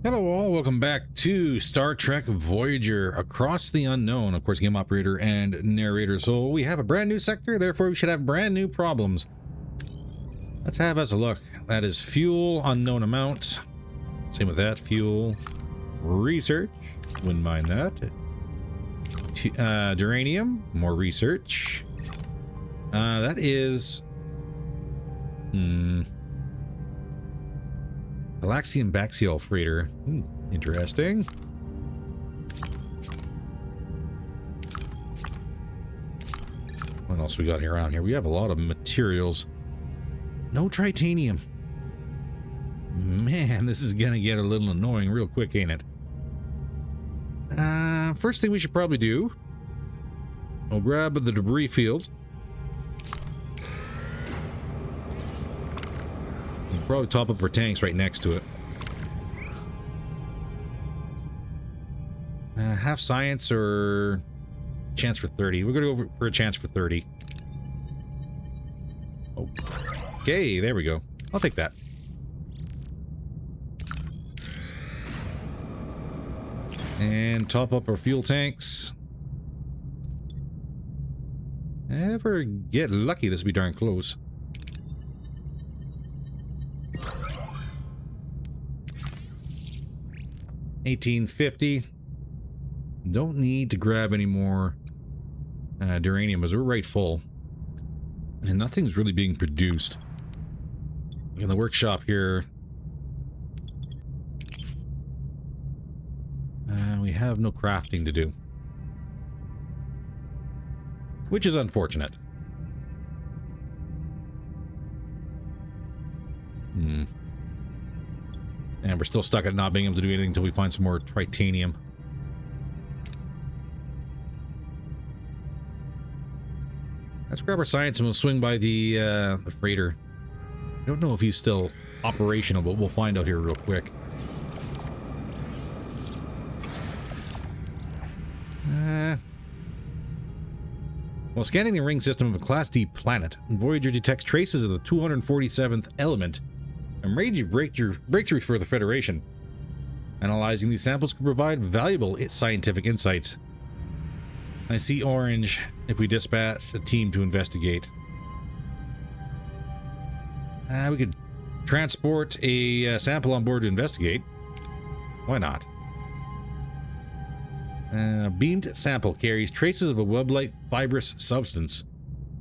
Hello all, welcome back to Star Trek Voyager, Across the Unknown. Of course, game operator and narrator. So we have a brand new sector, therefore we should have brand new problems. Let's have us a look. That is fuel, unknown amount. Same with that, fuel, research. Wouldn't mind that. Duranium, more research. That is... Galaxian Baxial Freighter. Interesting. What else we got here around here? We have a lot of materials. No titanium. Man, this is gonna get a little annoying real quick, ain't it? First thing we should probably do, we'll grab the debris field. We'll probably top up our tanks right next to it. Half science or chance for 30. We're going to go for a chance for 30. Oh. Okay, there we go. I'll take that. And top up our fuel tanks. Ever get lucky, this will be darn close. $18.50. Don't need to grab any more duranium as we're right full. And nothing's really being produced. In the workshop here, we have no crafting to do. Which is unfortunate. And we're still stuck at not being able to do anything until we find some more titanium. Let's grab our science and we'll swing by the freighter. I don't know if he's still operational, but we'll find out here real quick. While scanning the ring system of a Class D planet, Voyager detects traces of the 247th element, a major breakthrough for the Federation. Analyzing these samples could provide valuable scientific insights. I see orange if we dispatch a team to investigate. We could transport a sample on board to investigate. Why not? Beamed sample carries traces of a web-like fibrous substance.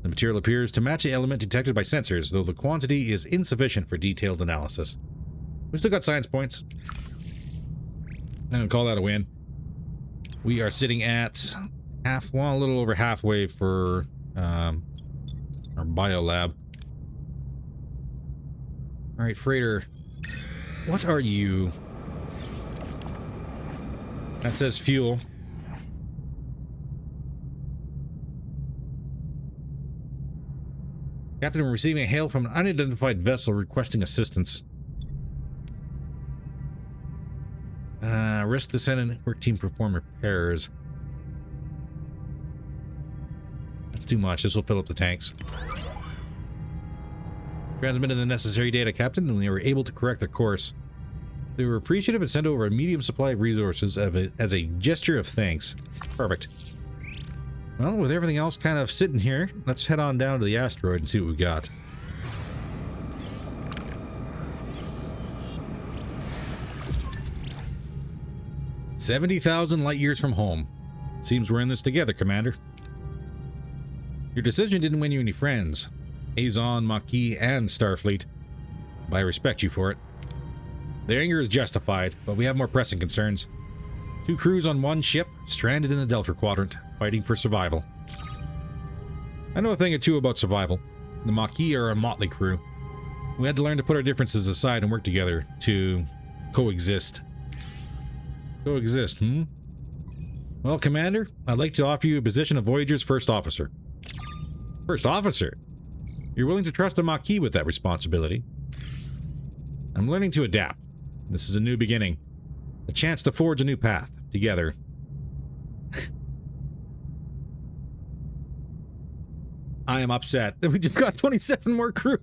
The material appears to match the element detected by sensors, though the quantity is insufficient for detailed analysis. We still got science points. I'm gonna call that a win. We are sitting at a little over halfway for our biolab. All right, freighter. What are you? That says fuel. Captain, we're receiving a hail from an unidentified vessel requesting assistance. Risk descendant work team perform repairs. That's too much. This will fill up the tanks. Transmitted the necessary data, Captain, and they were able to correct their course. They were appreciative and sent over a medium supply of resources as a gesture of thanks. Perfect. Well, with everything else kind of sitting here, let's head on down to the asteroid and see what we got. "70,000 light years from home. Seems we're in this together, Commander. Your decision didn't win you any friends. Azon, Maquis, and Starfleet. But I respect you for it. The anger is justified, but we have more pressing concerns. 2 crews on one ship, stranded in the Delta Quadrant, fighting for survival. I know a thing or two about survival. The Maquis are a motley crew. We had to learn to put our differences aside and work together to coexist. Coexist, Well, Commander, I'd like to offer you a position of Voyager's first officer." First officer? You're willing to trust a Maquis with that responsibility? I'm learning to adapt. This is a new beginning. A chance to forge a new path, together. I am upset that we just got 27 more crew.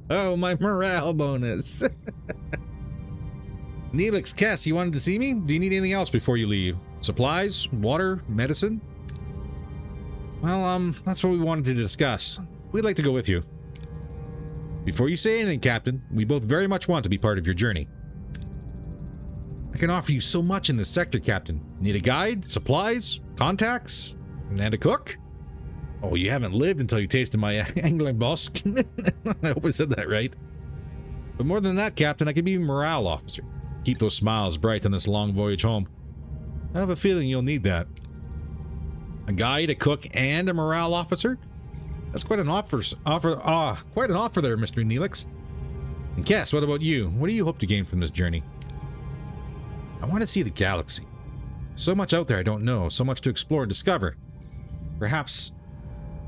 Oh, my morale bonus. Neelix, Kess, you wanted to see me? Do you need anything else before you leave? Supplies? Water? Medicine? Well, that's what we wanted to discuss. We'd like to go with you. Before you say anything, Captain, we both very much want to be part of your journey. I can offer you so much in this sector, Captain. Need a guide? Supplies? Contacts? And a cook? Oh, you haven't lived until you tasted my angling bosk. I hope I said that right. But more than that, Captain, I could be a morale officer. Keep those smiles bright on this long voyage home. I have a feeling you'll need that. A guide, a cook, and a morale officer? That's quite an offer there, Mr. Neelix. And Cass, what about you? What do you hope to gain from this journey? I want to see the galaxy. So much out there I don't know, so much to explore and discover. Perhaps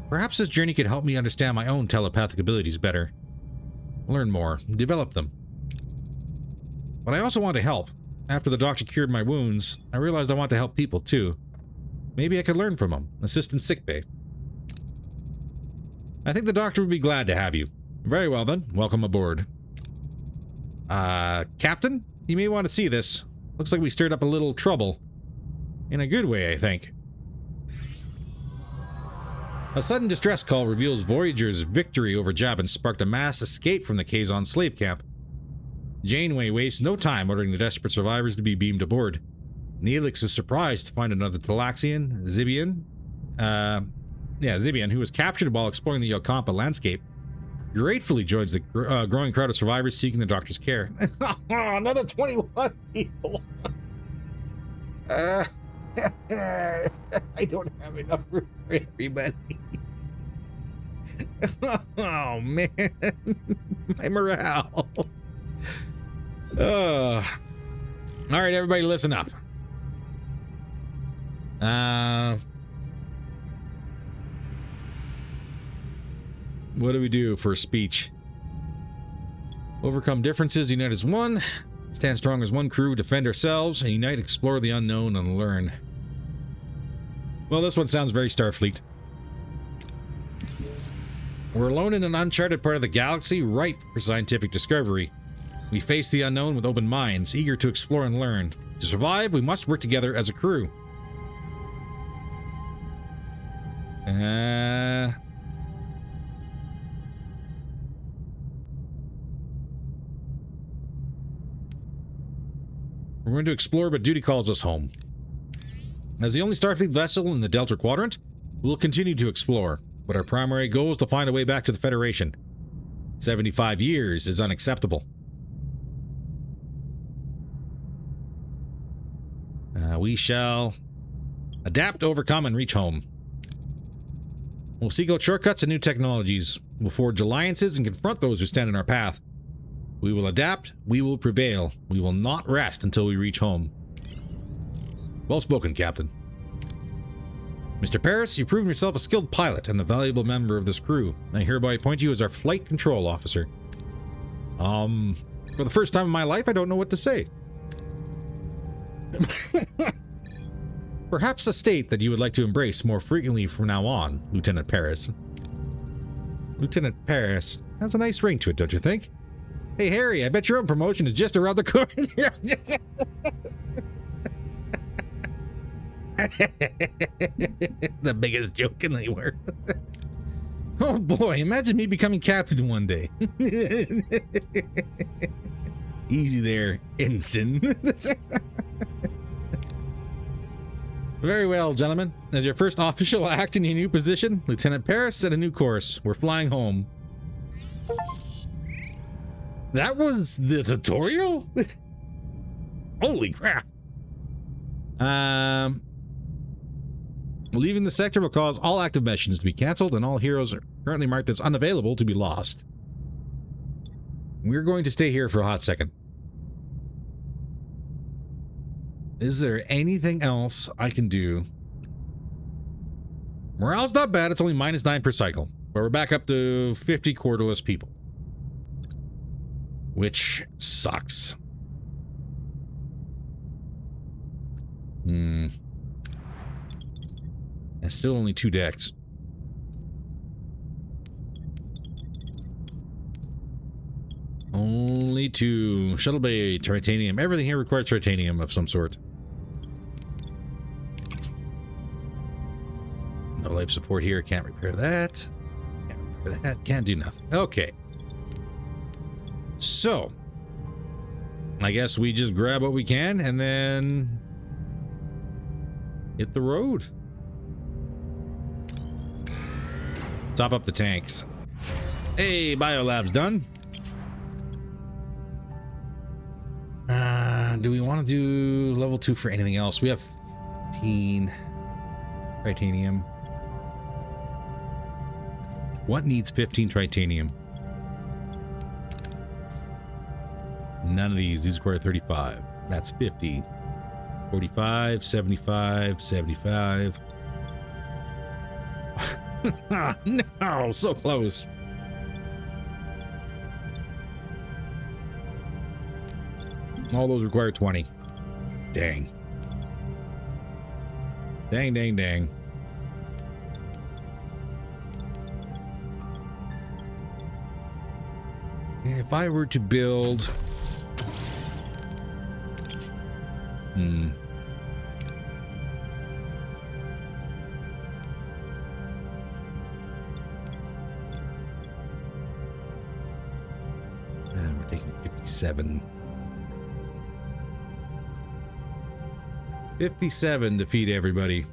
this journey could help me understand my own telepathic abilities better. Learn more, develop them. But I also want to help. After the doctor cured my wounds, I realized I want to help people too. Maybe I could learn from him, assist in sickbay. I think the doctor would be glad to have you. Very well then, welcome aboard. Captain? You may want to see this. Looks like we stirred up a little trouble. In a good way, I think. A sudden distress call reveals Voyager's victory over Jabin sparked a mass escape from the Kazon slave camp. Janeway wastes no time ordering the desperate survivors to be beamed aboard. Neelix is surprised to find another Talaxian, Zibian, who was captured while exploring the Yokampa landscape. Gratefully joins the growing crowd of survivors seeking the doctor's care. Another 21 people. I don't have enough room for everybody. Oh man, my morale. All right, everybody, listen up. What do we do for a speech? Overcome differences, unite as one. Stand strong as one crew, defend ourselves, and unite, explore the unknown, and learn. Well, this one sounds very Starfleet. We're alone in an uncharted part of the galaxy, ripe for scientific discovery. We face the unknown with open minds, eager to explore and learn. To survive, we must work together as a crew. We're going to explore, but duty calls us home. As the only Starfleet vessel in the Delta Quadrant, we'll continue to explore, but our primary goal is to find a way back to the Federation. 75 years is unacceptable. We shall adapt, overcome, and reach home. We'll seek out shortcuts and new technologies. We'll forge alliances and confront those who stand in our path. We will adapt, we will prevail. We will not rest until we reach home. Well spoken, Captain. Mr. Paris, you've proven yourself a skilled pilot and a valuable member of this crew. I hereby appoint you as our flight control officer. For the first time in my life, I don't know what to say. Perhaps a state that you would like to embrace more frequently from now on, Lieutenant Paris. Lieutenant Paris, has a nice ring to it, don't you think? Hey, Harry, I bet your own promotion is just around the corner. The biggest joke in the world. Oh boy, imagine me becoming captain one day. Easy there, ensign. Very well, gentlemen. As your first official act in your new position, Lieutenant Paris set a new course. We're flying home. That was the tutorial? Holy crap. Leaving the sector will cause all active missions to be cancelled and all heroes are currently marked as unavailable to be lost. We're going to stay here for a hot second. Is there anything else I can do? Morale's not bad, it's only -9 per cycle, but we're back up to 50 quarterless people. Which sucks. And still only 2 decks. Only 2. Shuttle bay, titanium. Everything here requires titanium of some sort. No life support here. Can't repair that. Can't repair that. Can't do nothing. Okay. So, I guess we just grab what we can and then hit the road. Top up the tanks. Hey, biolab's done. Do we want to do level 2 for anything else? We have 15 titanium. What needs 15 titanium? None of these. These require 35. That's 50. 45, 75, 75. No, so close. All those require 20. Dang. Dang, dang, dang. If I were to build... we're taking 57. 57 to feed everybody.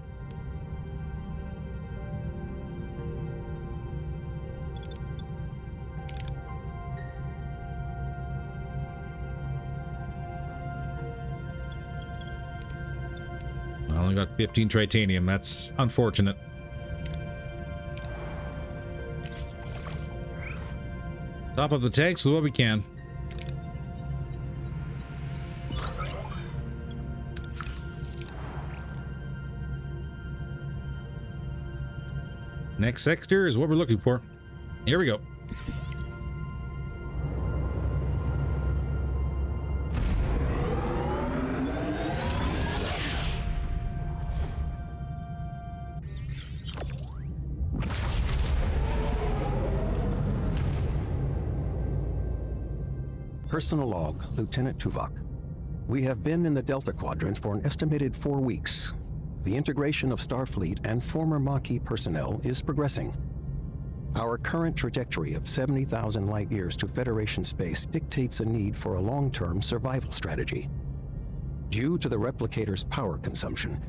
I only got 15 titanium. That's unfortunate. Top up the tanks with what we can. Next sector is what we're looking for. Here we go. Personal log, Lieutenant Tuvok. We have been in the Delta Quadrant for an estimated 4 weeks. The integration of Starfleet and former Maquis personnel is progressing. Our current trajectory of 70,000 light-years to Federation space dictates a need for a long-term survival strategy. Due to the replicator's power consumption,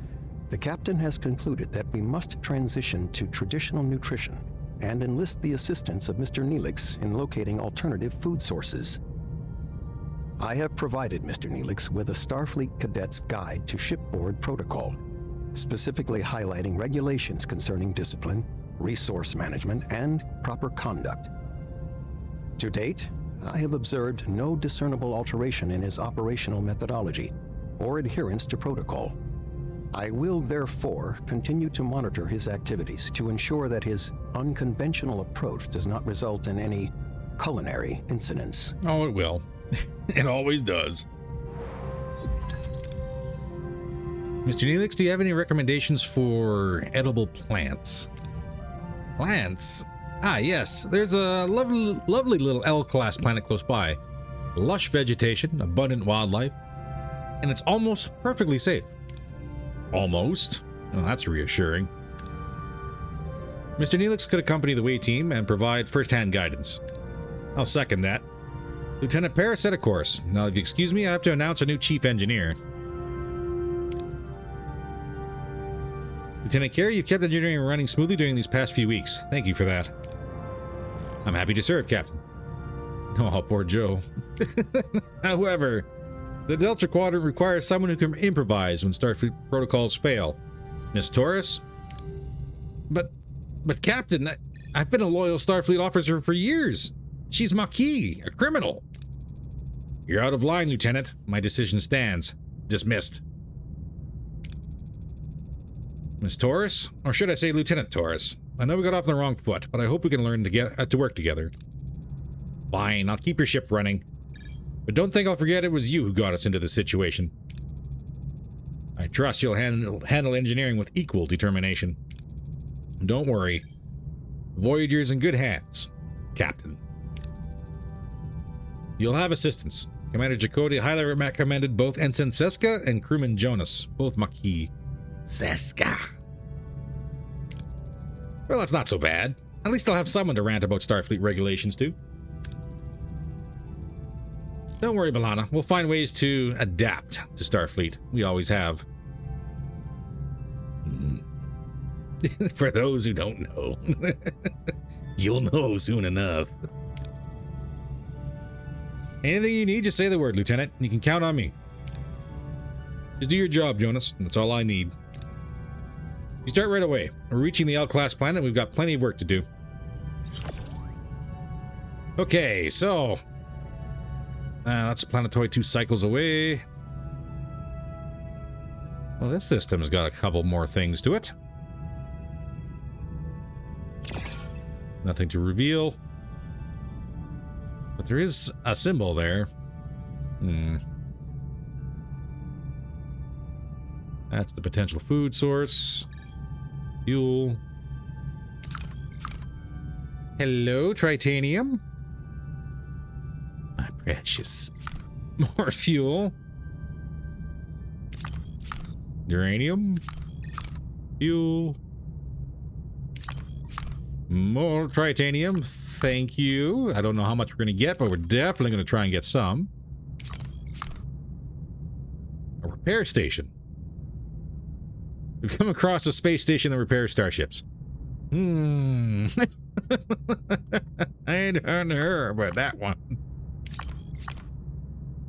the captain has concluded that we must transition to traditional nutrition and enlist the assistance of Mr. Neelix in locating alternative food sources. I have provided Mr. Neelix with a Starfleet Cadet's Guide to Shipboard Protocol, specifically highlighting regulations concerning discipline, resource management, and proper conduct. To date, I have observed no discernible alteration in his operational methodology or adherence to protocol. I will therefore continue to monitor his activities to ensure that his unconventional approach does not result in any culinary incidents. Oh, it will. It always does. Mr. Neelix, do you have any recommendations for edible plants? Plants? Ah, yes. There's a lovely little L-class planet close by. Lush vegetation, abundant wildlife, and it's almost perfectly safe. Almost? Well, that's reassuring. Mr. Neelix could accompany the Way team and provide first-hand guidance. I'll second that. Lieutenant Paris set a course. Now, if you excuse me, I have to announce a new chief engineer. Lieutenant Carey, you've kept engineering running smoothly during these past few weeks. Thank you for that. I'm happy to serve, Captain. Oh, poor Joe. However, the Delta Quadrant requires someone who can improvise when Starfleet protocols fail. Miss Torres? But Captain, I've been a loyal Starfleet officer for years. She's Maquis, a criminal. You're out of line, Lieutenant. My decision stands. Dismissed. Miss Torres? Or should I say Lieutenant Torres? I know we got off on the wrong foot, but I hope we can learn to work together. Fine, I'll keep your ship running. But don't think I'll forget it was you who got us into this situation. I trust you'll handle engineering with equal determination. Don't worry. Voyager's in good hands, Captain. You'll have assistance. Commander Chakotay highly recommended both Ensign Seska and crewman Jonas, both Maquis. Seska. Well, that's not so bad. At least I'll have someone to rant about Starfleet regulations to. Don't worry, B'Elanna. We'll find ways to adapt to Starfleet. We always have. For those who don't know. You'll know soon enough. Anything you need, just say the word, Lieutenant. You can count on me. Just do your job, Jonas. That's all I need. You start right away. We're reaching the L-class planet. We've got plenty of work to do. Okay, so... that's Planetoid 2 cycles away. Well, this system has got a couple more things to it. Nothing to reveal. But there is a symbol there. That's the potential food source. Fuel. Hello, Tritanium. My precious. More fuel. Uranium. Fuel. More Tritanium. Thank you. I don't know how much we're going to get, but we're definitely going to try and get some. A repair station. We've come across a space station that repairs starships. I don't know about that one.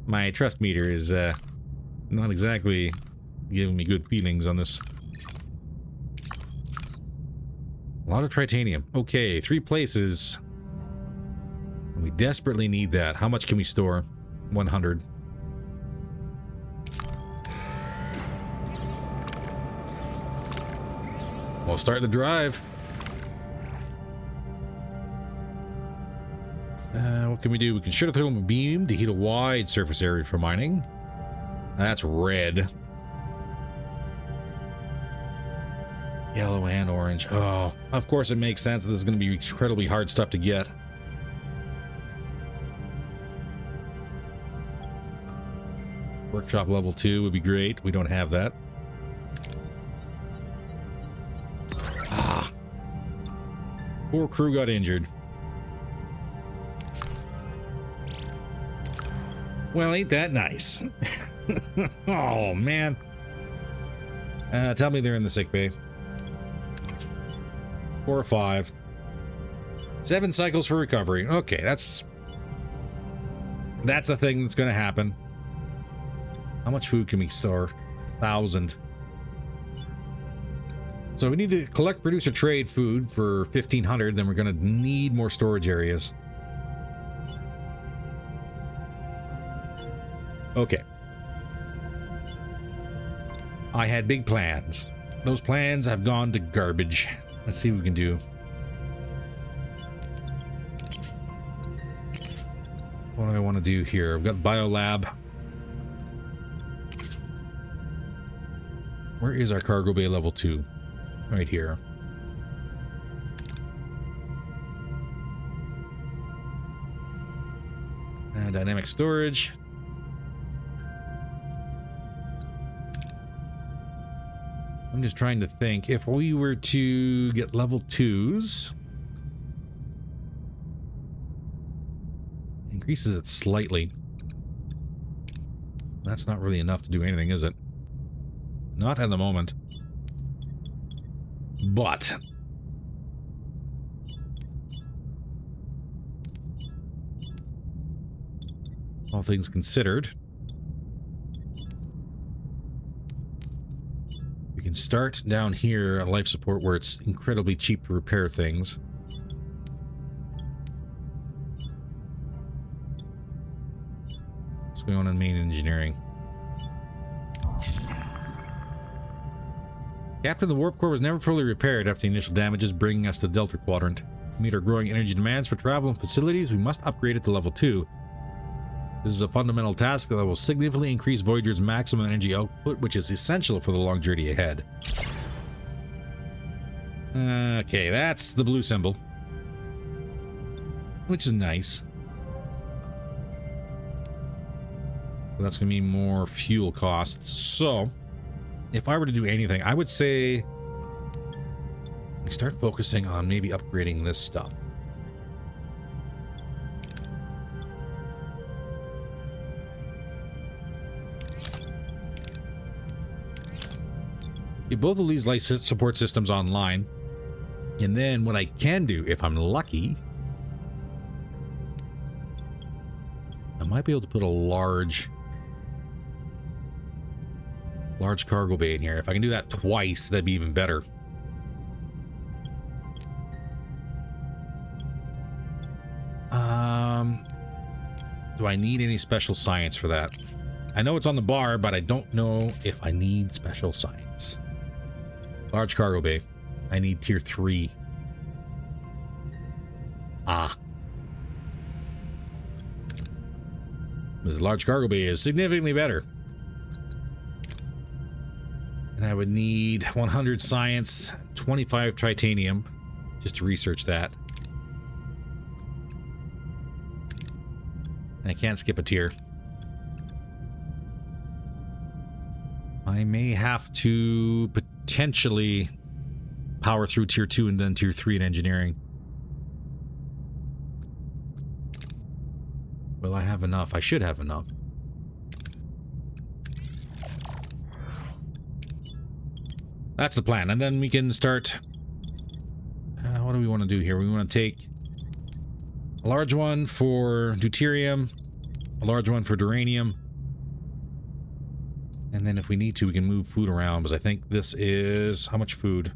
My trust meter is not exactly giving me good feelings on this. A lot of Tritanium. Okay, 3 places. We desperately need that. How much can we store? 100. We'll start the drive. What can we do? We can shoot a thermal beam to heat a wide surface area for mining. That's red. Yellow and orange. Oh, of course it makes sense that this is going to be incredibly hard stuff to get. Workshop level 2 would be great. We don't have that. Ah. Poor crew got injured. Well, ain't that nice? Oh, man. Tell me they're in the sick bay. 4 or 5. 7 cycles for recovery. Okay, that's a thing that's going to happen. How much food can we store? 1,000. So we need to collect, produce, or trade food for 1,500. Then we're going to need more storage areas. Okay. I had big plans. Those plans have gone to garbage. Let's see what we can do. What do I want to do here? I've got Biolab. Where is our cargo bay level 2? Right here. Dynamic storage. I'm just trying to think. If we were to get level 2s, increases it slightly. That's not really enough to do anything, is it? Not at the moment. But all things considered, we can start down here at life support where it's incredibly cheap to repair things. What's going on in main engineering? Captain, the warp core was never fully repaired after the initial damages, bringing us to the Delta Quadrant. To meet our growing energy demands for travel and facilities, we must upgrade it to level 2. This is a fundamental task that will significantly increase Voyager's maximum energy output, which is essential for the long journey ahead. Okay, that's the blue symbol, which is nice. That's going to mean more fuel costs. So, if I were to do anything, I would say we start focusing on maybe upgrading this stuff. Get both of these life support systems online. And then what I can do, if I'm lucky, I might be able to put a large cargo bay in here. If I can do that twice, that'd be even better. Do I need any special science for that? I know it's on the bar, but I don't know if I need special science. Large cargo bay. I need tier 3. This large cargo bay is significantly better. And I would need 100 science, 25 titanium, just to research that. And I can't skip a tier. I may have to potentially power through tier 2 and then tier 3 in engineering. Will I have enough? I should have enough. That's the plan. And then we can start... what do we want to do here? We want to take a large one for deuterium, a large one for duranium. And then if we need to, we can move food around, because I think this is... How much food?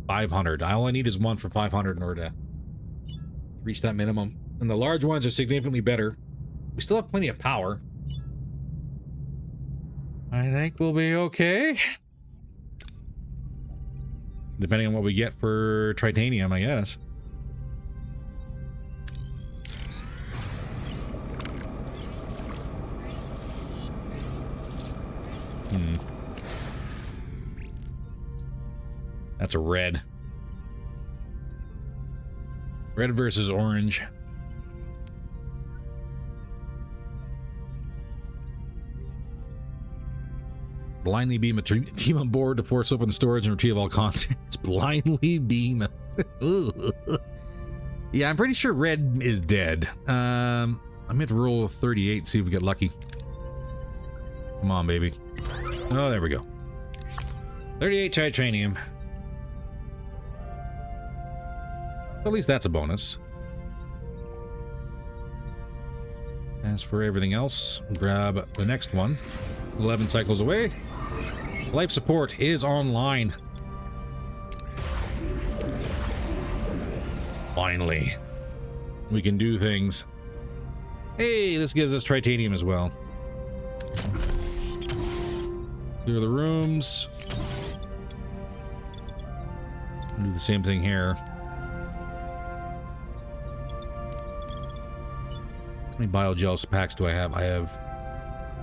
500. All I need is one for 500 in order to reach that minimum. And the large ones are significantly better. We still have plenty of power. I think we'll be okay. Depending on what we get for titanium, I guess. That's a red. Red versus orange. Blindly beam a team on board to force open storage and retrieve all contents. Blindly beam. Yeah, I'm pretty sure red is dead. I'm gonna have to roll 38, see if we get lucky. Come on, baby. Oh, there we go. 38 titanium. At least that's a bonus. As for everything else, grab the next one. 11 cycles away. Life support is online. Finally. We can do things. Hey, this gives us titanium as well. Clear the rooms. Do the same thing here. How many biogel packs do I have? I have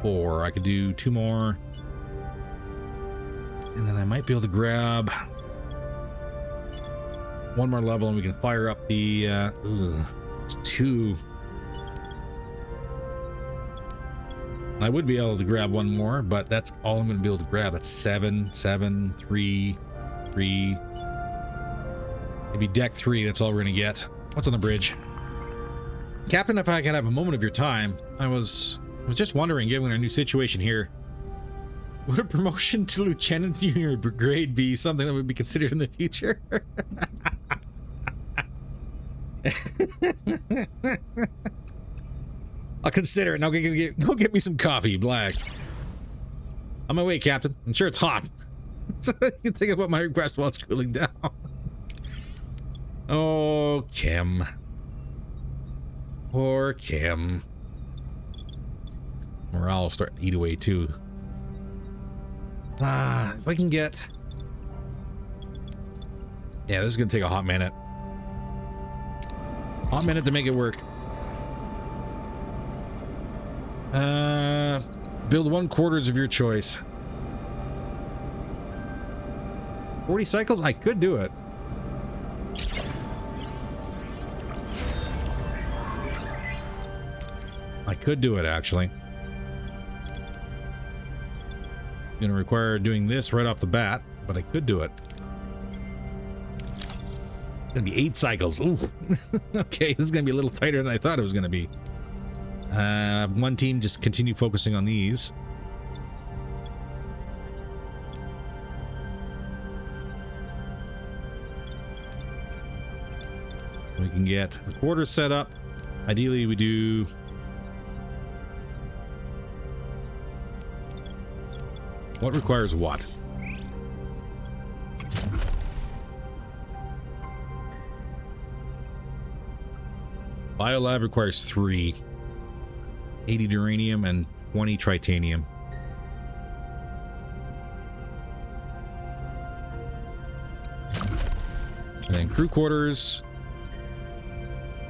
4. I could do 2 more. And then I might be able to grab 1 more level and we can fire up the... it's 2. I would be able to grab 1 more, but that's all I'm going to be able to grab. That's 7, 7, 3, 3. Maybe deck 3, that's all we're going to get. What's on the bridge? Captain, if I can have a moment of your time, I was just wondering, given our new situation here, would a promotion to Lieutenant Junior grade be something that would be considered in the future? I'll consider it. Now go get me some coffee, black. On my way, Captain. I'm sure it's hot. So I can think about my request while it's cooling down. Oh, Kim. Poor Kim. Morale will start to eat away too. If I can get... Yeah, this is gonna take a hot minute. Hot minute to make it work. Build 1/4 of your choice. 40 cycles? I could do it. I could do it, actually. Gonna require doing this right off the bat, but I could do it. It's gonna be 8 cycles. Ooh. Okay, this is gonna be a little tighter than I thought it was gonna be. One team just continue focusing on these. We can get the quarters set up. Ideally, we do... What requires what? Biolab requires 3. 80 duranium and 20 tritanium. And then crew quarters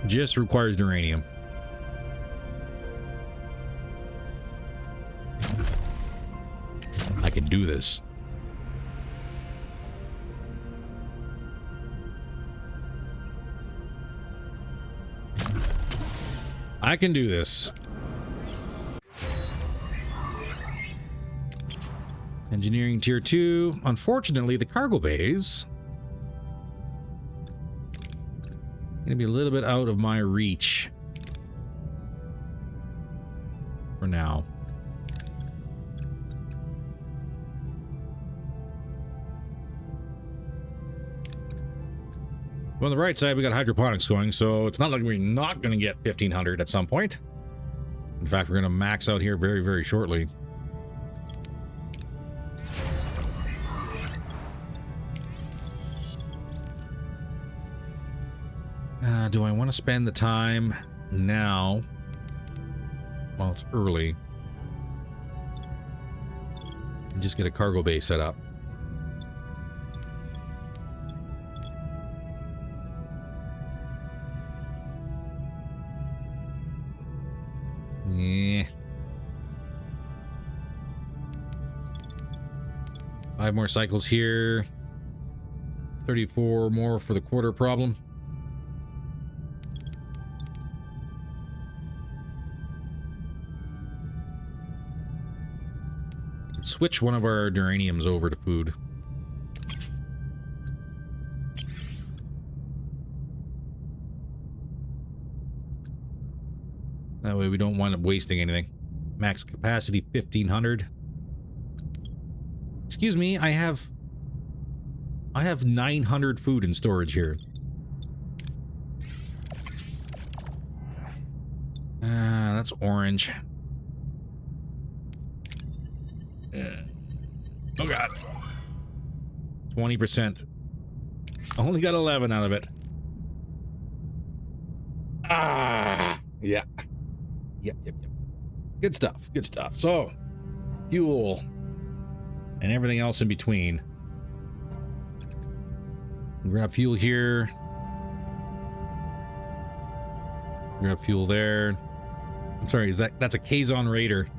just requires duranium. I can do this. I can do this. Engineering tier 2. Unfortunately, the cargo bays gonna be a little bit out of my reach for now. On the right side, we got hydroponics going, so it's not like we're not going to get 1500 at some point. In fact, we're going to max out here very, very shortly. Do I want to spend the time now? Well, it's early. And just get a cargo bay set up. Yeah. 5 more cycles here. 34 more for the quarter problem. Switch one of our duraniums over to food. That way we don't wind up wasting anything. Max capacity 1500. Excuse me, I have 900 food in storage here. That's orange. Oh god. 20%. Only got 11 out of it. Yeah. Yep. Good stuff. So, fuel and everything else in between. Grab fuel here. Grab fuel there. I'm sorry, that's a Kazon Raider.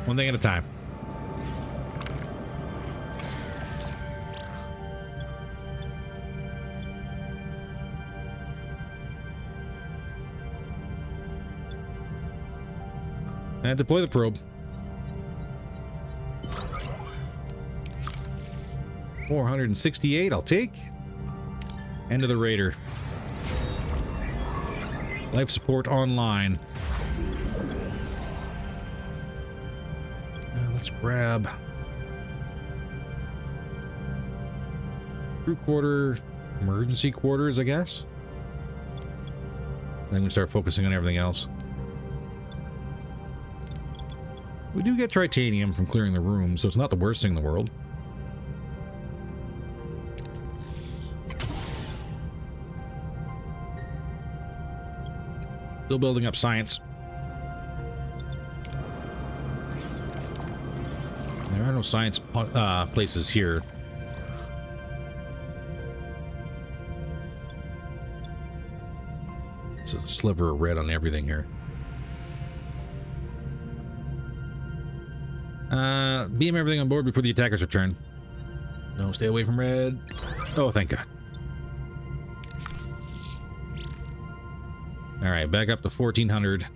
One thing at a time. And deploy the probe. 468, I'll take. End of the Raider. Life support online. Let's grab crew quarter, emergency quarters, I guess. Then we start focusing on everything else. We do get tritanium from clearing the room, so it's not the worst thing in the world. Still building up science. There are no science places here. This is a sliver of red on everything here. Beam everything on board before the attackers return. No, stay away from red. Oh, thank God. All right, back up to 1400.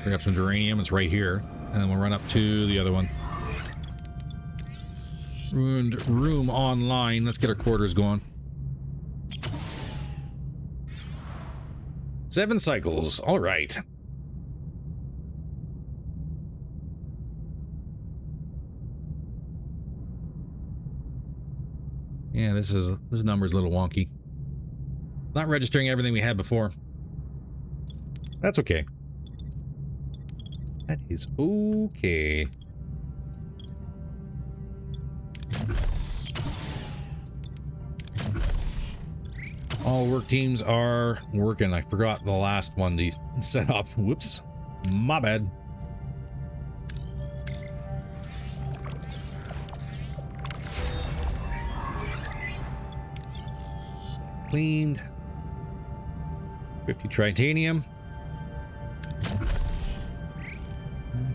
Bring up some uranium. It's right here. And then we'll run up to the other one. Ruined room online. Let's get our quarters going. 7 cycles. All right. Yeah, this number's a little wonky. Not registering everything we had before. That's okay. That is okay. All work teams are working. I forgot the last one to set up. Whoops. My bad. Cleaned. 50 titanium.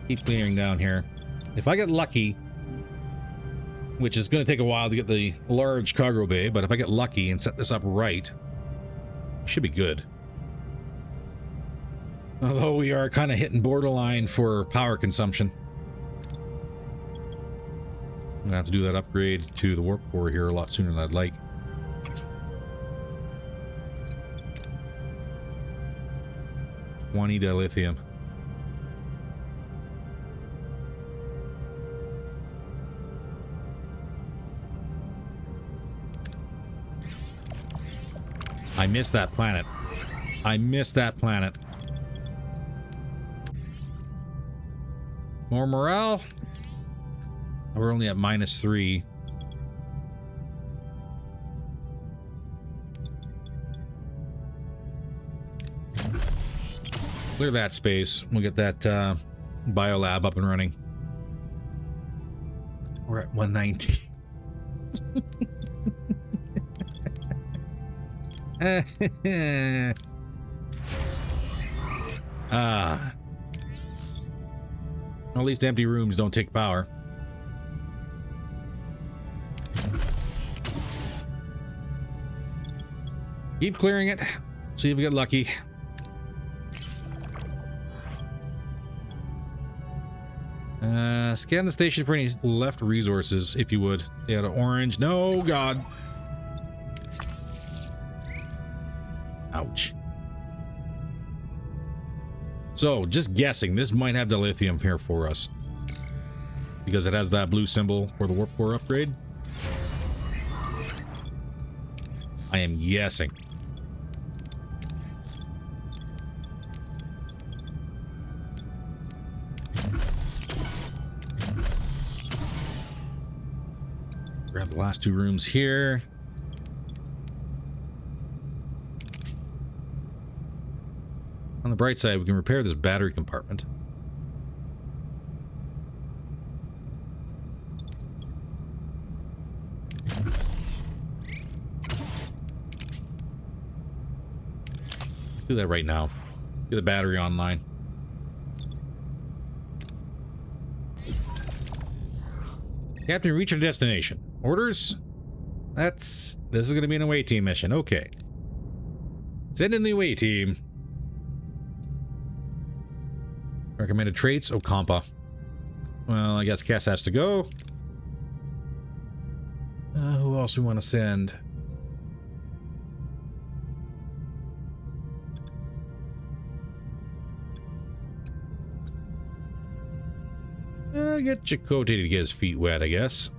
Keep clearing down here. If I get lucky, which is going to take a while to get the large cargo bay, but if I get lucky and set this up right, it should be good. Although we are kind of hitting borderline for power consumption. I'm going to have to do that upgrade to the warp core here a lot sooner than I'd like. $20 dilithium. I miss that planet. I miss that planet. More morale? We're only at -3. Clear that space. We'll get that biolab up and running. We're at 190. At least empty rooms don't take power. Keep clearing it. See if we get lucky. Scan the station for any left resources, if you would. They had an orange. No, God. Ouch. So, just guessing, this might have dilithium here for us. Because it has that blue symbol for the warp core upgrade. I am guessing. Grab the last 2 rooms here. On the bright side, we can repair this battery compartment. Do that right now. Get the battery online. Captain, reach your destination. Orders? This is going to be an away team mission. Okay. Send in the away team. Recommended traits, Ocampa. Well, I guess Cass has to go. Who else we want to send? Get Chakotay to get his feet wet, I guess.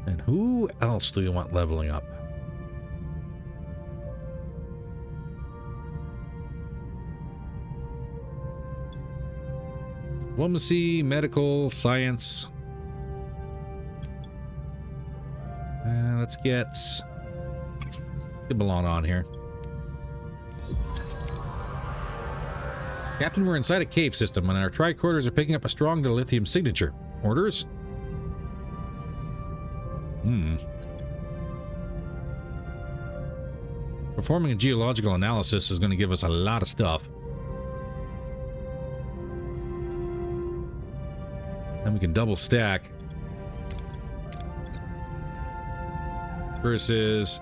And who else do we want leveling up? Diplomacy, medical, science. Let's get Belong on here. Captain, we're inside a cave system and our tricorders are picking up a strong dilithium signature. Orders? Performing a geological analysis is going to give us a lot of stuff. Then we can double stack. Versus,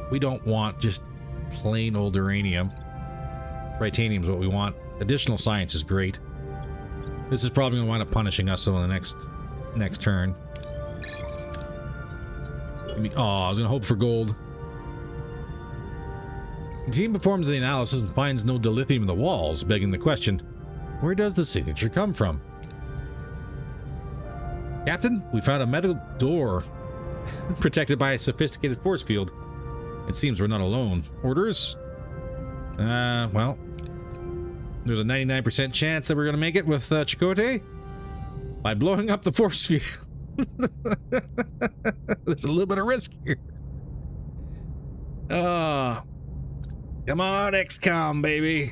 we don't want just plain old uranium. Tritanium is what we want. Additional science is great. This is probably going to wind up punishing us on the next turn. Oh, I was going to hope for gold. The team performs the analysis and finds no dilithium in the walls, begging the question, where does the signature come from? Captain, we found a metal door protected by a sophisticated force field. It seems we're not alone. Orders? Well, there's a 99% chance that we're going to make it with Chakotay by blowing up the force field. There's a little bit of risk here. Come on, XCOM, baby.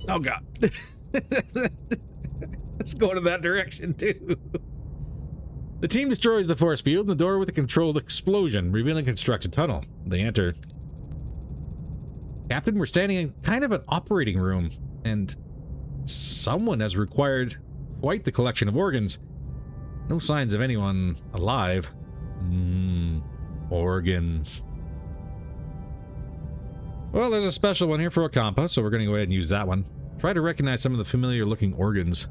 Oh, God. Let's go in that direction, too. The team destroys the force field and the door with a controlled explosion, revealing a constructed tunnel. They enter. Captain, we're standing in kind of an operating room, and someone has required quite the collection of organs. No signs of anyone alive. Organs. Well, there's a special one here for Ocampa, so we're going to go ahead and use that one. Try to recognize some of the familiar looking organs.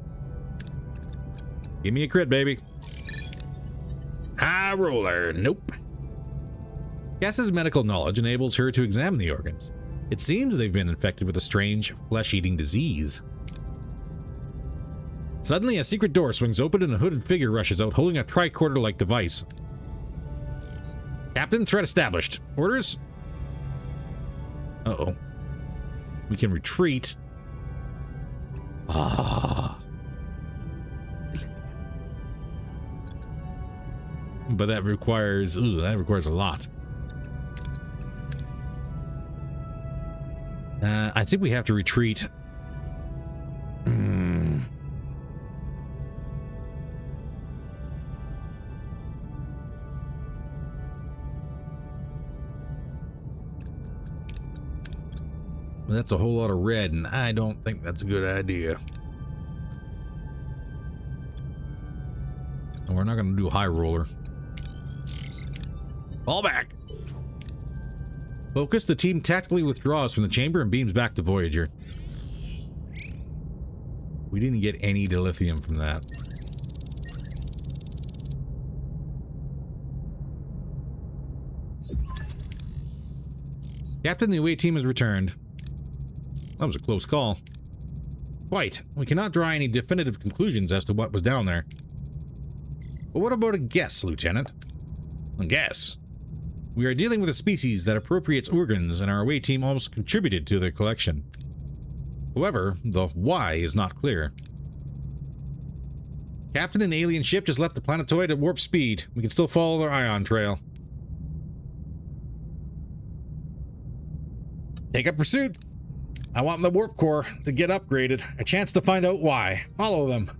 Give me a crit, baby. High roller. Nope. Cass's medical knowledge enables her to examine the organs. It seems they've been infected with a strange flesh-eating disease. Suddenly, a secret door swings open and a hooded figure rushes out, holding a tricorder-like device. Captain, threat established. Orders? Uh-oh. We can retreat. But that requires... Ooh, that requires a lot. I think we have to retreat. That's a whole lot of red, and I don't think that's a good idea. And we're not going to do high roller. Fall back. Focus, the team tactically withdraws from the chamber and beams back to Voyager. We didn't get any dilithium from that. Captain, the away team has returned. That was a close call. Quite. We cannot draw any definitive conclusions as to what was down there. But what about a guess, Lieutenant? A guess? We are dealing with a species that appropriates organs, and our away team almost contributed to their collection. However, the why is not clear. Captain, an alien ship just left the planetoid at warp speed. We can still follow their ion trail. Take up pursuit. I want the warp core to get upgraded. A chance to find out why. Follow them.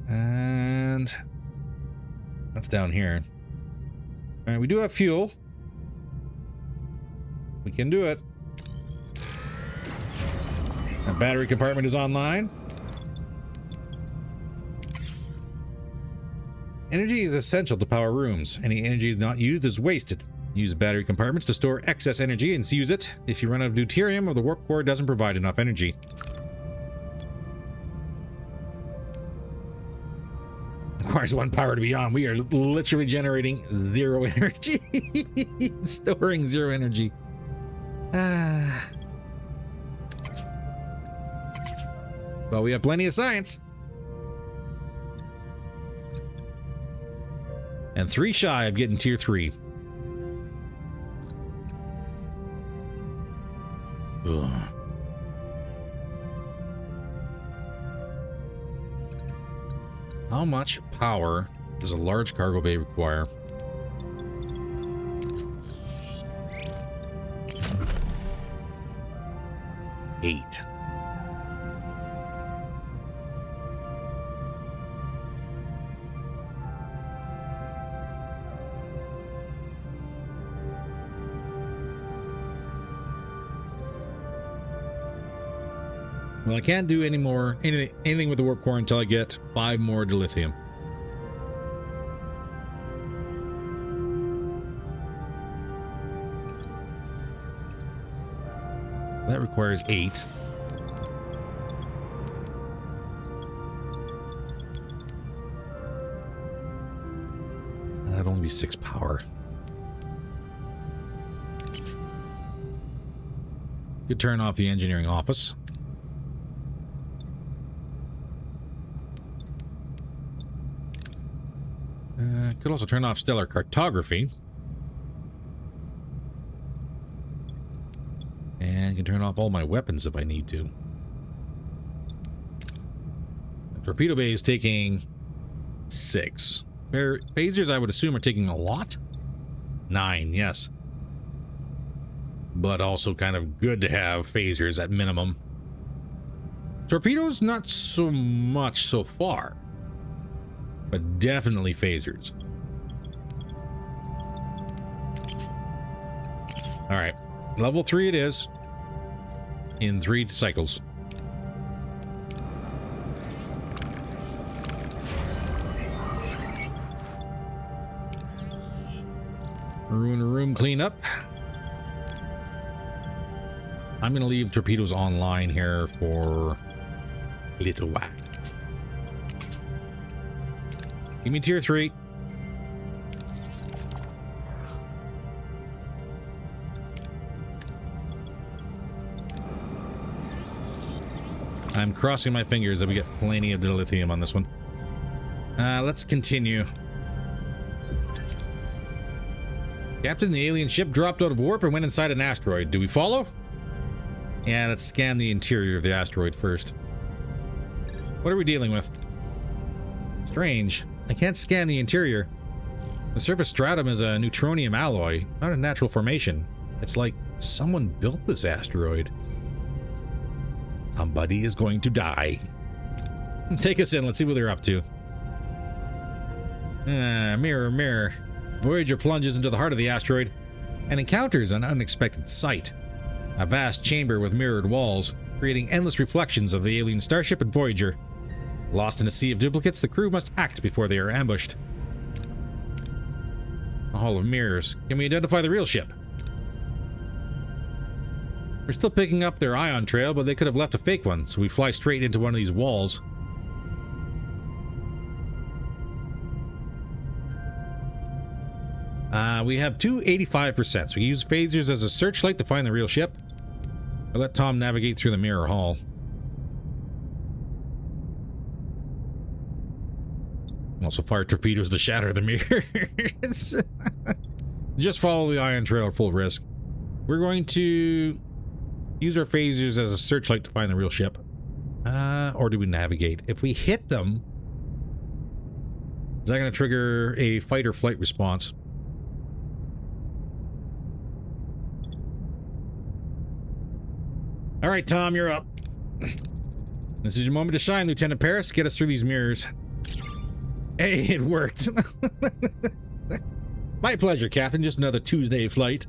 And that's down here. All right, we do have fuel. We can do it. The battery compartment is online. Energy is essential to power rooms. Any energy not used is wasted. Use battery compartments to store excess energy and use it if you run out of deuterium or the warp core doesn't provide enough energy. Requires one power to be on. We are literally generating zero energy. Storing zero energy. Well, we have plenty of science. And 3 shy of getting tier 3. Ugh. How much power does a large cargo bay require? Eight. Well, I can't do anything with the warp core until I get 5 more dilithium. That requires 8. That'd only be 6 power. Could turn off the engineering office. Could also turn off stellar cartography. And I can turn off all my weapons if I need to. The torpedo bay is taking 6. Phasers, I would assume, are taking a lot. 9, yes. But also kind of good to have phasers at minimum. Torpedoes, not so much so far. But definitely phasers. Alright. Level 3 it is. In 3 cycles. Room cleanup. I'm going to leave torpedoes online here for a little while. Give me tier 3. I'm crossing my fingers that we get plenty of dilithium on this one. Let's continue. Captain, the alien ship dropped out of warp and went inside an asteroid. Do we follow? Yeah, let's scan the interior of the asteroid first. What are we dealing with? Strange. I can't scan the interior. The surface stratum is a neutronium alloy, not a natural formation. It's like someone built this asteroid. Somebody is going to die. Take us in. Let's see what they're up to. Mirror, mirror. Voyager plunges into the heart of the asteroid and encounters an unexpected sight. A vast chamber with mirrored walls, creating endless reflections of the alien starship and Voyager. Lost in a sea of duplicates, the crew must act before they are ambushed. A hall of mirrors. Can we identify the real ship? We're still picking up their ion trail, but they could have left a fake one, so we fly straight into one of these walls. We have 285%, so we use phasers as a searchlight to find the real ship. We'll let Tom navigate through the mirror hall. Also fire torpedoes to shatter the mirrors. Just follow the ion trail at full risk. We're going to use our phasers as a searchlight to find the real ship. Or do we navigate? If we hit them, is that going to trigger a fight or flight response? All right, Tom, you're up. This is your moment to shine, Lieutenant Paris. Get us through these mirrors. Hey, it worked. My pleasure, Captain. Just another Tuesday flight.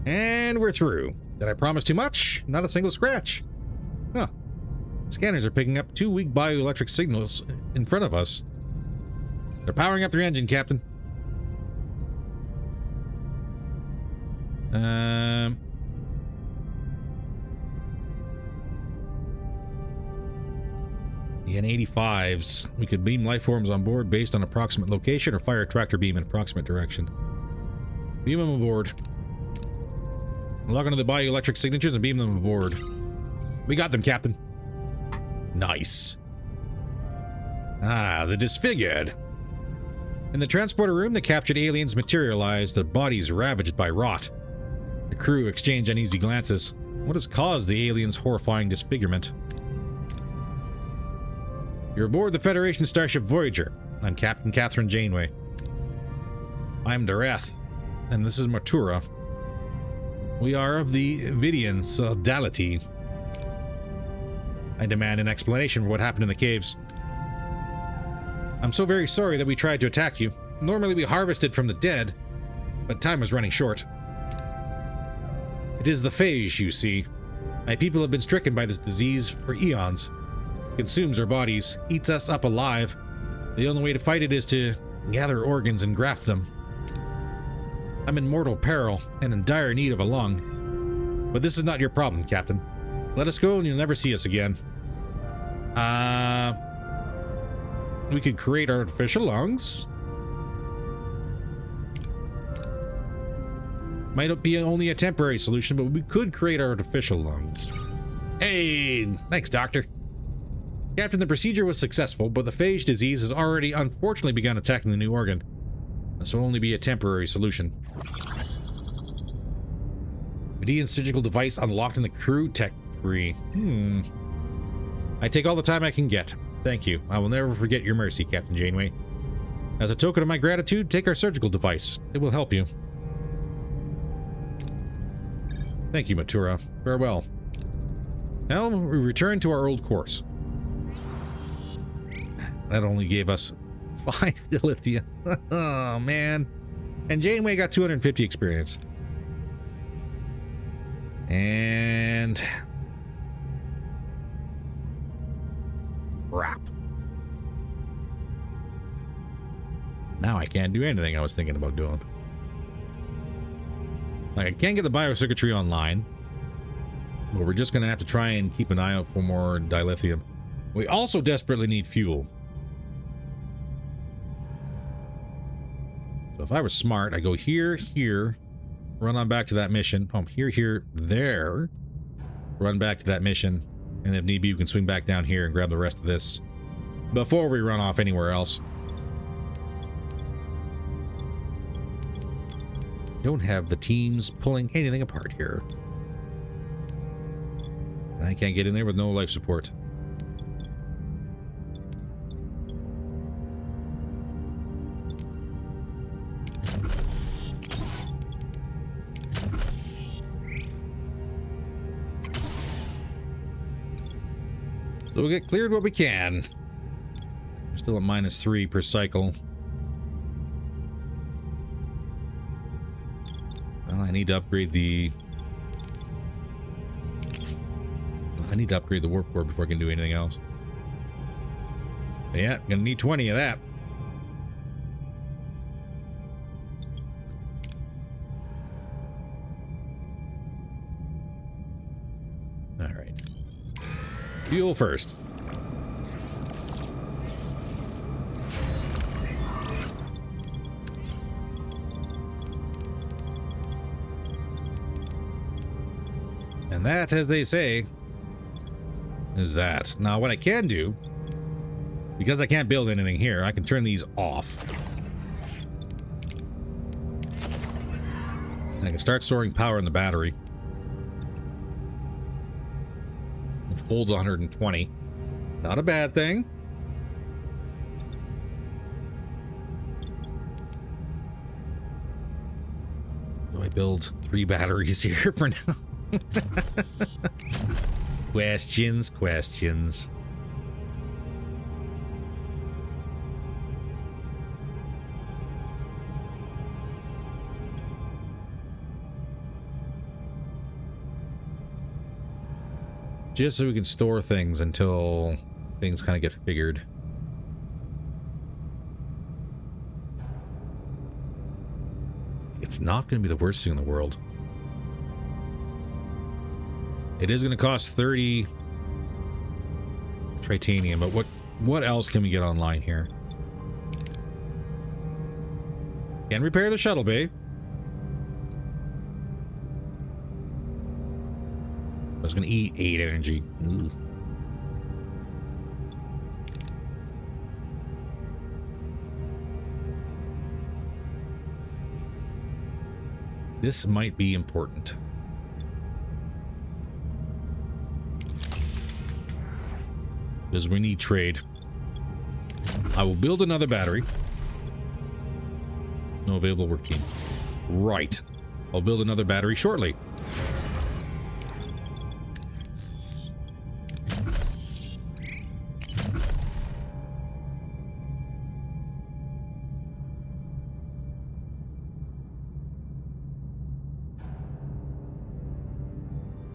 And we're through. Did I promise too much? Not a single scratch. Huh. Scanners are picking up 2 weak bioelectric signals in front of us. They're powering up their engine, Captain. In 85s, we could beam life forms on board based on approximate location or fire a tractor beam in approximate direction. Beam them aboard. Log onto the bioelectric signatures and beam them aboard. We got them, Captain. Nice. Ah, the disfigured. In the transporter room, the captured aliens materialize, their bodies ravaged by rot. The crew exchange uneasy glances. What has caused the aliens' horrifying disfigurement? You're aboard the Federation starship Voyager. I'm Captain Catherine Janeway. I'm Dareth, and this is Matura. We are of the Vidian Sodality. I demand an explanation for what happened in the caves. I'm so very sorry that we tried to attack you. Normally we harvested from the dead, but time was running short. It is the phage, you see. My people have been stricken by this disease for eons. It consumes our bodies, eats us up alive. The only way to fight it is to gather organs and graft them. I'm in mortal peril and in dire need of a lung. But this is not your problem, Captain. Let us go and you'll never see us again. We could create artificial lungs. Might be only a temporary solution, but we could create artificial lungs. Hey, thanks, Doctor. Captain, the procedure was successful, but the phage disease has already unfortunately begun attacking the new organ. This will only be a temporary solution. Median surgical device unlocked in the crew tech tree. I take all the time I can get. Thank you. I will never forget your mercy, Captain Janeway. As a token of my gratitude, take our surgical device. It will help you. Thank you, Matura. Farewell. Now we return to our old course. That only gave us 5 dilithia. Oh, man. And Janeway got 250 experience. And... crap. Now I can't do anything I was thinking about doing. Like, I can't get the biocircuitry online. But we're just going to have to try and keep an eye out for more dilithium. We also desperately need fuel. So if I was smart, I go here, here, run on back to that mission. Here, here, there. Run back to that mission. And if need be, we can swing back down here and grab the rest of this before we run off anywhere else. Don't have the teams pulling anything apart here. I can't get in there with no life support. So we'll get cleared what we can. We're still at -3 per cycle. Well, I need to upgrade the... I need to upgrade the warp core before I can do anything else. But yeah, gonna need 20 of that. All right. Fuel first. And that, as they say, is that. Now, what I can do, because I can't build anything here, I can turn these off. And I can start storing power in the battery, which holds 120. Not a bad thing. Do I build 3 batteries here for now? Questions. Just so we can store things until things kind of get figured. It's not going to be the worst thing in the world. It is going to cost 30 titanium, but what else can we get online here? Can repair the shuttle bay. I was going to eat 8 energy. Ooh. This might be important. Because we need trade. I will build another battery. No available work team. Right. I'll build another battery shortly.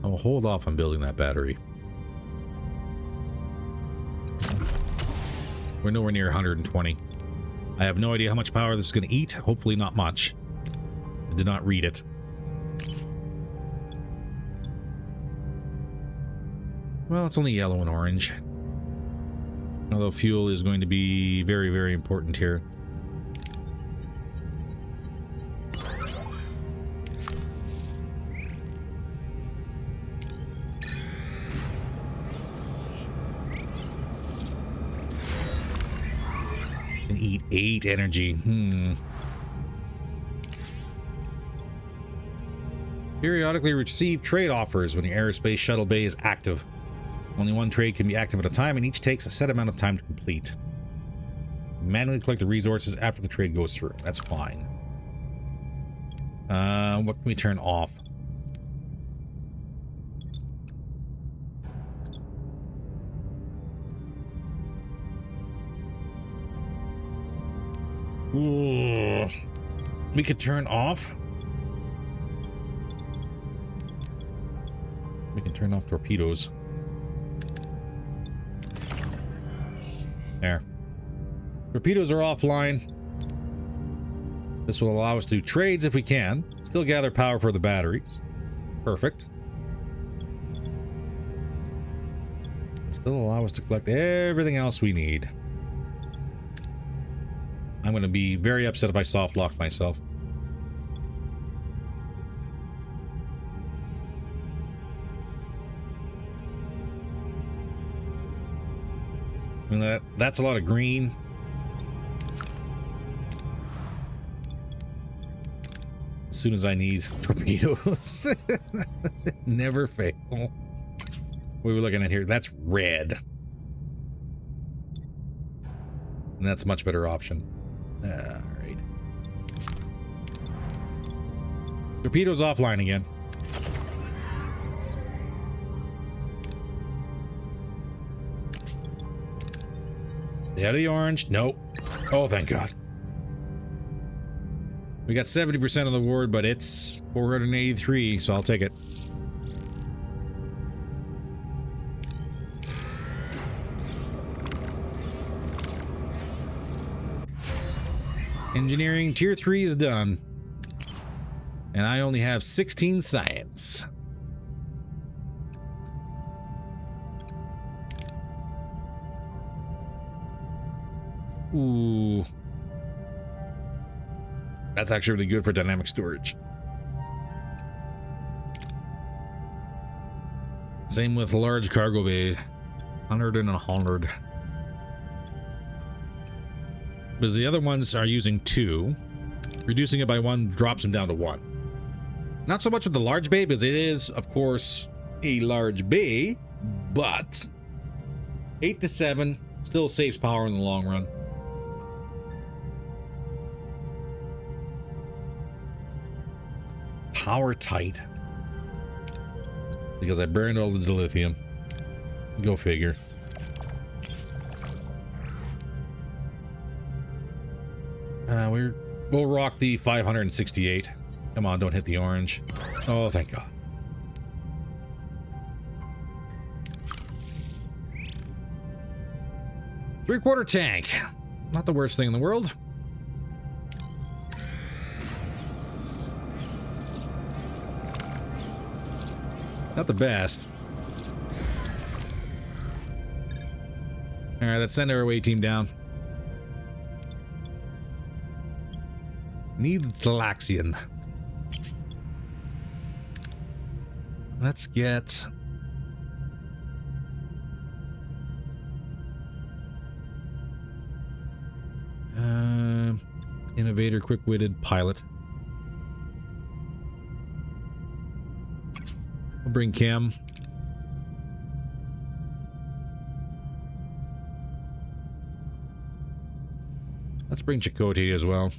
How We'll hold off on building that battery. We're nowhere near 120. I have no idea how much power this is going to eat. Hopefully not much. I did not read it. Well, it's only yellow and orange. Although fuel is going to be very, very important here. And eat 8 energy. Periodically receive trade offers when your aerospace shuttle bay is active. Only one trade can be active at a time, and each takes a set amount of time to complete. Manually collect the resources after the trade goes through. That's fine. What can we turn off? Ooh. We could turn off. We can turn off torpedoes. There. Torpedoes are offline. This will allow us to do trades if we can. Still gather power for the batteries. Perfect. Still allow us to collect everything else we need. I'm going to be very upset if I soft lock myself. I mean, that's a lot of green. As soon as I need torpedoes. Never fail. What are we looking at here? That's red. And that's a much better option. Alright. Torpedoes offline again. Stay out of the orange. Nope. Oh, thank God. We got 70% of the ward, but it's 483, so I'll take it. Engineering tier 3 is done. And I only have 16 science. Ooh. That's actually really good for dynamic storage. Same with large cargo bay. 100 and 100. Because the other ones are using 2. Reducing it by 1 drops them down to 1. Not so much with the large bay, because it is, of course, a large bay, but 8 to 7 still saves power in the long run. Power tight. Because I burned all the dilithium. Go figure. We'll rock the 568. Come on, don't hit the orange. Oh, thank God. Three-quarter tank. Not the worst thing in the world. Not the best. All right, let's send our away team down. Need Galaxian. Let's get... innovator, quick-witted, pilot. We'll bring Cam. Let's bring Chakotay as well.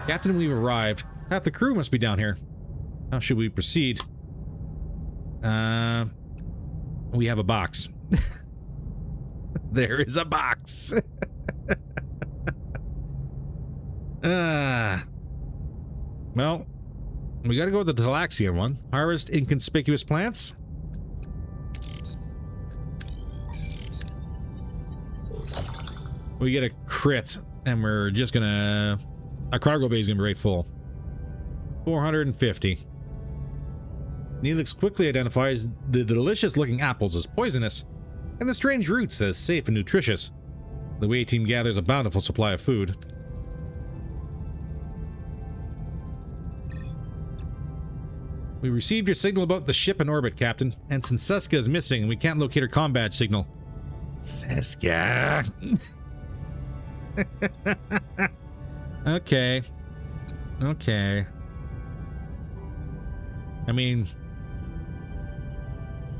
Captain, we've arrived. Half the crew must be down here. How should we proceed? We have a box. There is a box. Well, we gotta go with the Talaxian one. Harvest inconspicuous plants. We get a crit, and we're just gonna... Our cargo bay is gonna be right full. 450. Neelix quickly identifies the delicious-looking apples as poisonous, and the strange roots as safe and nutritious. The Way team gathers a bountiful supply of food. We received your signal about the ship in orbit, Captain. Ensign Seska is missing, and we can't locate her comm badge signal. Seska! Okay. Okay. I mean...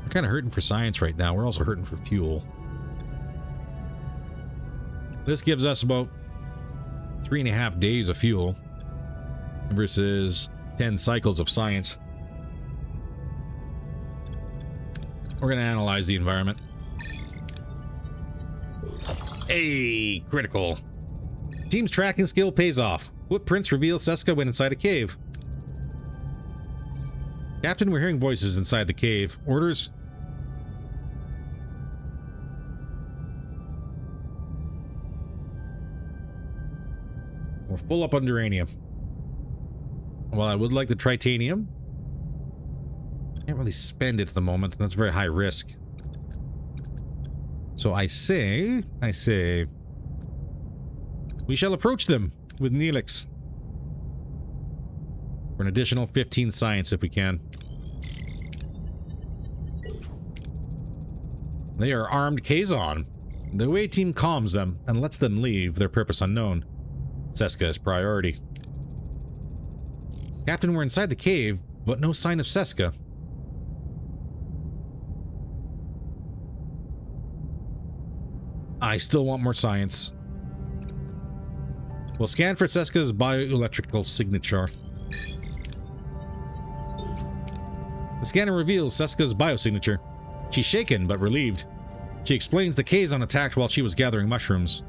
we're kind of hurting for science right now. We're also hurting for fuel. This gives us about 3.5 days of fuel versus 10 cycles of science. We're going to analyze the environment. Hey, critical. Team's tracking skill pays off. Footprints reveal Seska went inside a cave. Captain, we're hearing voices inside the cave. Orders? We're full up on uranium. Well, I would like the tritanium. Can't really spend it at the moment. That's very high risk. So I say, we shall approach them with Neelix for an additional 15 science if we can. They are armed Kazon. The Way team calms them and lets them leave, their purpose unknown. Seska is priority. Captain, we're inside the cave, but no sign of Seska. I still want more science. We'll scan for Seska's bioelectrical signature. The scanner reveals Seska's biosignature. She's shaken, but relieved. She explains the Kazon attacked while she was gathering mushrooms.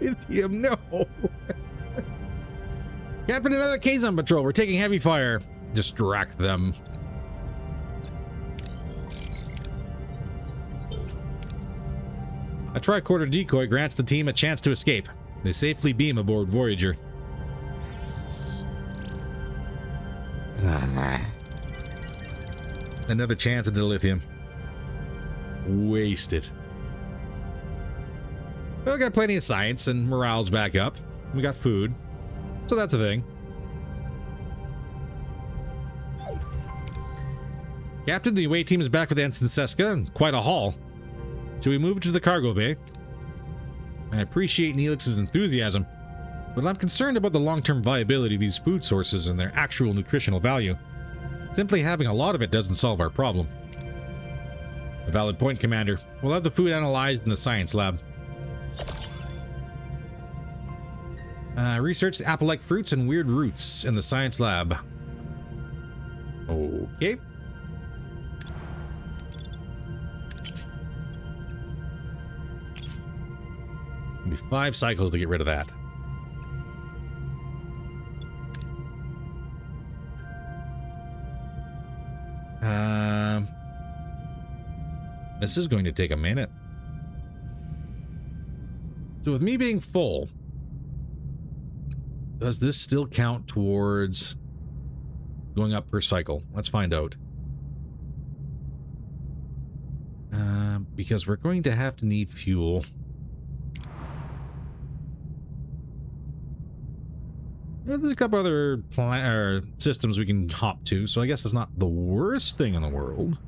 Lithium, no. Captain, another Kazon patrol. We're taking heavy fire. Distract them. A tricorder decoy grants the team a chance to escape. They safely beam aboard Voyager. Another chance at the lithium. Wasted. Well, we got plenty of science and morale's back up. We got food. So that's a thing. Captain, the away team is back with Ensign Seska and quite a haul. Should we move to the cargo bay? I appreciate Neelix's enthusiasm, but I'm concerned about the long-term viability of these food sources and their actual nutritional value. Simply having a lot of it doesn't solve our problem. A valid point, Commander. We'll have the food analyzed in the science lab. Research the apple-like fruits and weird roots in the science lab. Okay. It'll be 5 cycles to get rid of that. This is going to take a minute. So with me being full, does this still count towards going up per cycle? Let's find out. Because we're going to have to need fuel. Well, there's a couple other systems we can hop to, so I guess that's not the worst thing in the world.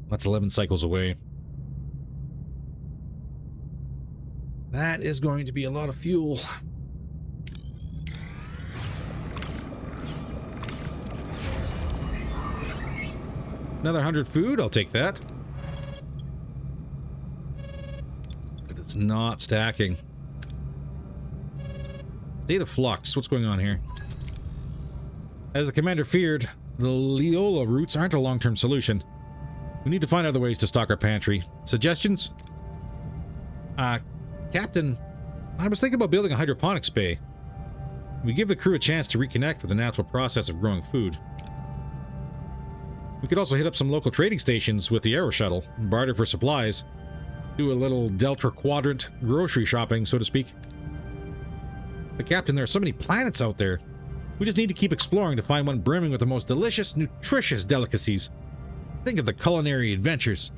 That's 11 cycles away. That is going to be a lot of fuel. Another 100 food, I'll take that. But it's not stacking. State of flux. What's going on here? As the commander feared, the Leola routes aren't a long-term solution. We need to find other ways to stock our pantry. Suggestions? Captain, I was thinking about building a hydroponics bay. We give the crew a chance to reconnect with the natural process of growing food. We could also hit up some local trading stations with the Aero Shuttle, barter for supplies, do a little Delta Quadrant grocery shopping, so to speak. But Captain, there are so many planets out there. We just need to keep exploring to find one brimming with the most delicious, nutritious delicacies. Think of the culinary adventures.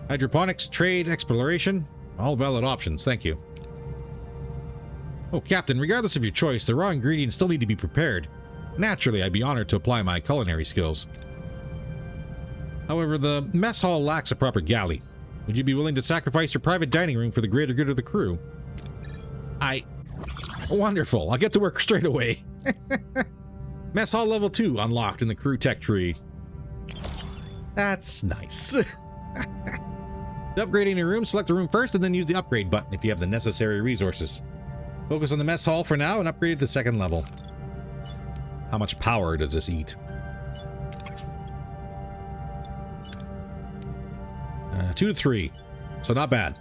Hydroponics, trade, exploration, all valid options, thank you. Oh, Captain, regardless of your choice, the raw ingredients still need to be prepared. Naturally, I'd be honored to apply my culinary skills. However, the mess hall lacks a proper galley. Would you be willing to sacrifice your private dining room for the greater good of the crew? Wonderful. I'll get to work straight away. Mess hall level 2 unlocked in the crew tech tree. That's nice. To upgrade any room, select the room first and then use the upgrade button if you have the necessary resources. Focus on the mess hall for now and upgrade it to second level. How much power does this eat? 2 to 3. So not bad.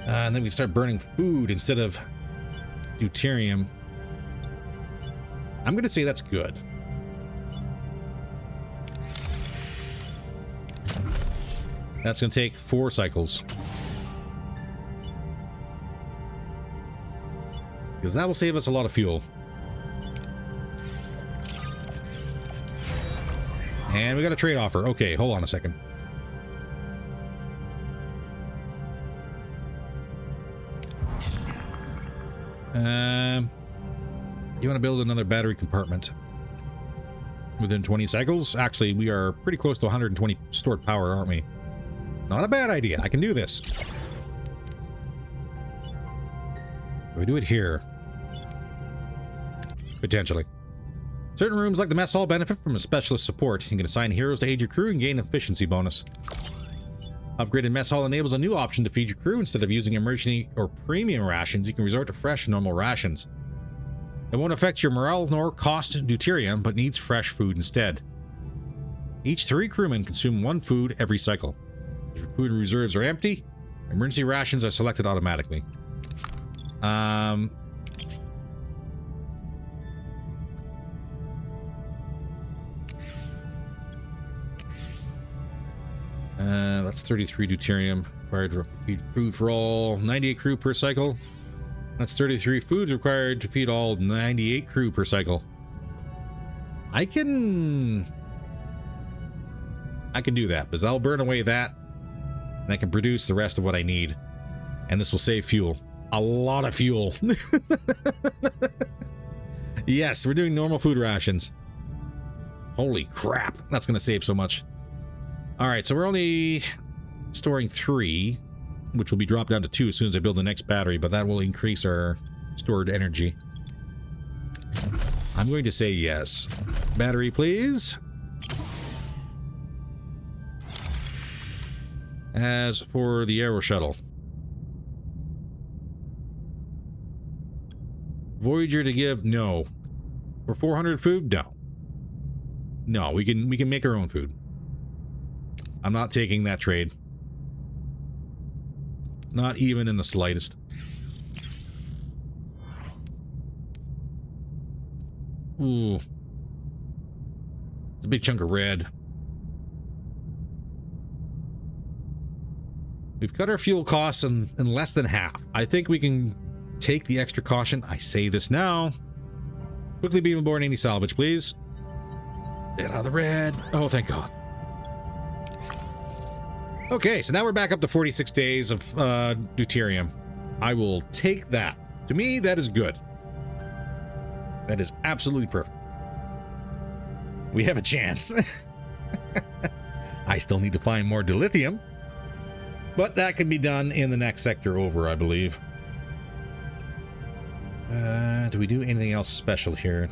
And then we start burning food instead of deuterium. I'm going to say that's good. That's going to take 4 cycles. Because that will save us a lot of fuel. And we got a trade offer. Okay, hold on a second. You want to build another battery compartment within 20 cycles? Actually, we are pretty close to 120 stored power, aren't we? Not a bad idea. I can do this. We do it here. Potentially. Certain rooms like the mess hall benefit from a specialist support. You can assign heroes to aid your crew and gain efficiency bonus. Upgraded mess hall enables a new option to feed your crew. Instead of using emergency or premium rations, you can resort to fresh, normal rations. It won't affect your morale nor cost deuterium, but needs fresh food instead. Each 3 crewmen consume 1 food every cycle. If your food reserves are empty, emergency rations are selected automatically. That's 33 deuterium required to feed food for all 98 crew per cycle. That's 33 food required to feed all 98 crew per cycle. I can do that because I'll burn away that and I can produce the rest of what I need. And this will save fuel. A lot of fuel. Yes, we're doing normal food rations. Holy crap. That's going to save so much. All right, so we're only storing 3, which will be dropped down to 2 as soon as I build the next battery, but that will increase our stored energy. I'm going to say yes. Battery, please. As for the Aero Shuttle. Voyager to give? No. For 400 food? No. No, we can make our own food. I'm not taking that trade. Not even in the slightest. Ooh. It's a big chunk of red. We've cut our fuel costs in less than half. I think we can take the extra caution. I say this now. Quickly beam aboard any salvage, please. Get out of the red. Oh, thank God. Okay, so now we're back up to 46 days of deuterium. I will take that. To me, that is good. That is absolutely perfect. We have a chance. I still need to find more dilithium, but that can be done in the next sector over, I believe. Do we do anything else special here?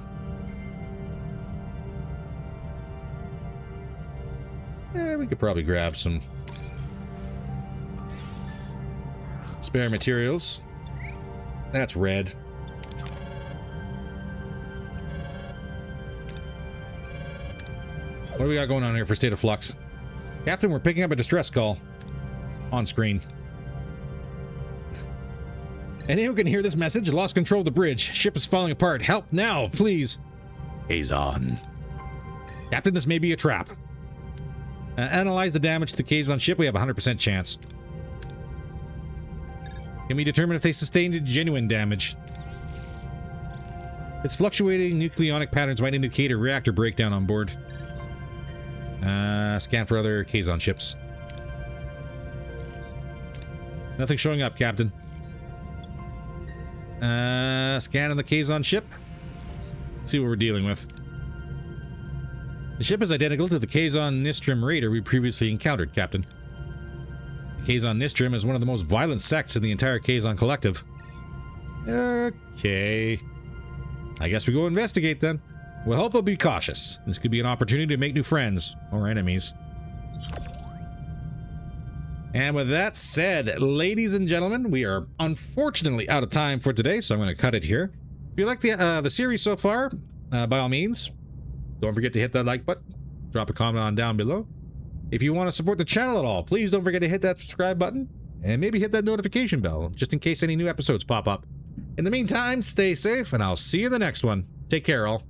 We could probably grab some. Spare materials. That's red. What do we got going on here for State of Flux? Captain, we're picking up a distress call. On screen. Anyone can hear this message? Lost control of the bridge. Ship is falling apart. Help now, please. Kazon. Captain, this may be a trap. Analyze the damage to the Kazon ship. We have a 100% chance. Can we determine if they sustained genuine damage? Its fluctuating nucleonic patterns might indicate a reactor breakdown on board. Scan for other Kazon ships. Nothing showing up, Captain. Scanning the Kazon ship. Let's see what we're dealing with. The ship is identical to the Kazon Nistrim raider we previously encountered, Captain. The Kazon Nistrim is one of the most violent sects in the entire Kazon collective. Okay. I guess we go investigate then. We'll hope they'll be cautious. This could be an opportunity to make new friends or enemies. And with that said, ladies and gentlemen, we are unfortunately out of time for today, so I'm going to cut it here. If you like the series so far, by all means, don't forget to hit that like button. Drop a comment on down below. If you want to support the channel at all, please don't forget to hit that subscribe button and maybe hit that notification bell just in case any new episodes pop up. In the meantime, stay safe and I'll see you in the next one. Take care, all.